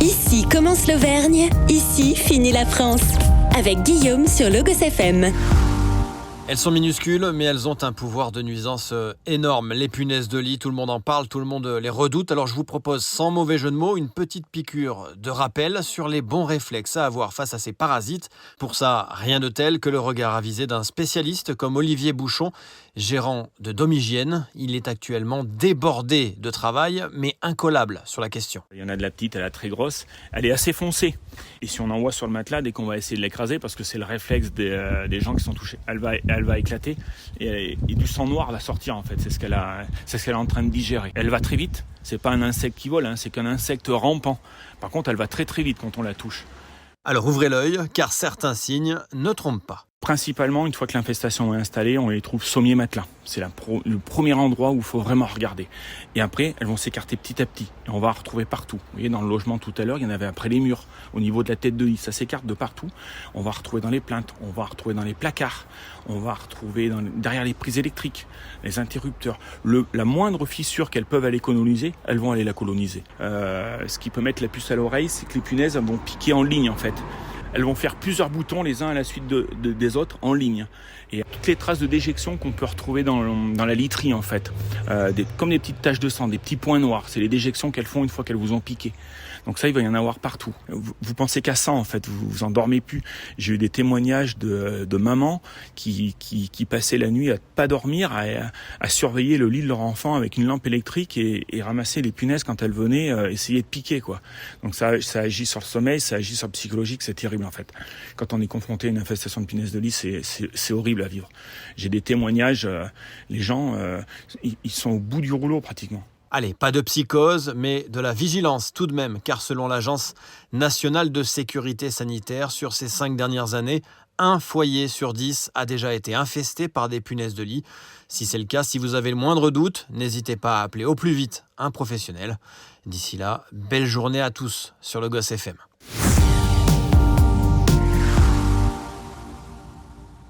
Ici commence l'Auvergne, ici finit la France. Avec Guillaume sur Logos FM. Elles sont minuscules, mais elles ont un pouvoir de nuisance énorme. Les punaises de lit, tout le monde en parle, tout le monde les redoute. Alors je vous propose, sans mauvais jeu de mots, une petite piqûre de rappel sur les bons réflexes à avoir face à ces parasites. Pour ça, rien de tel que le regard avisé d'un spécialiste comme Olivier Bouchon, gérant de Domhygiène. Il est actuellement débordé de travail, mais incollable sur la question. Il y en a de la petite à la très grosse. Elle est assez foncée. Et si on envoie sur le matelas, dès qu'on va essayer de l'écraser, parce que c'est le réflexe des gens qui sont touchés, elle va éclater et du sang noir va sortir en fait. C'est ce qu'elle est en train de digérer. Elle va très vite. C'est pas un insecte qui vole, c'est qu'un insecte rampant. Par contre, elle va très très vite quand on la touche. Alors ouvrez l'œil, car certains signes ne trompent pas. Principalement, une fois que l'infestation est installée, on les trouve sommier matelas. C'est le premier endroit où il faut vraiment regarder. Et après, elles vont s'écarter petit à petit. Et on va en retrouver partout. Vous voyez, dans le logement tout à l'heure, il y en avait après les murs, au niveau de la tête de lit. Ça s'écarte de partout. On va retrouver dans les plinthes, on va retrouver dans les placards, on va retrouver derrière les prises électriques, les interrupteurs. La moindre fissure qu'elles peuvent aller coloniser, elles vont aller la coloniser. Ce qui peut mettre la puce à l'oreille, c'est que les punaises vont piquer en ligne en fait. Elles vont faire plusieurs boutons les uns à la suite des autres en ligne. Et toutes les traces de déjection qu'on peut retrouver dans la literie en fait, comme des petites taches de sang, des petits points noirs, c'est les déjections qu'elles font une fois qu'elles vous ont piqué. Donc ça, il va y en avoir partout. Vous pensez qu'à ça en fait, vous en dormez plus. J'ai eu des témoignages de mamans qui passaient la nuit à pas dormir, à surveiller le lit de leur enfant avec une lampe électrique et ramasser les punaises quand elles venaient essayer de piquer quoi. Donc ça agit sur le sommeil, ça agit sur le psychologique, c'est terrible en fait. Quand on est confronté à une infestation de punaises de lit, c'est horrible à vivre. J'ai des témoignages, les gens ils sont au bout du rouleau pratiquement. Allez, pas de psychose, mais de la vigilance tout de même, car selon l'Agence nationale de sécurité sanitaire, sur ces 5 dernières années, 1 foyer sur 10 a déjà été infesté par des punaises de lit. Si c'est le cas, si vous avez le moindre doute, n'hésitez pas à appeler au plus vite un professionnel. D'ici là, belle journée à tous sur Logos FM.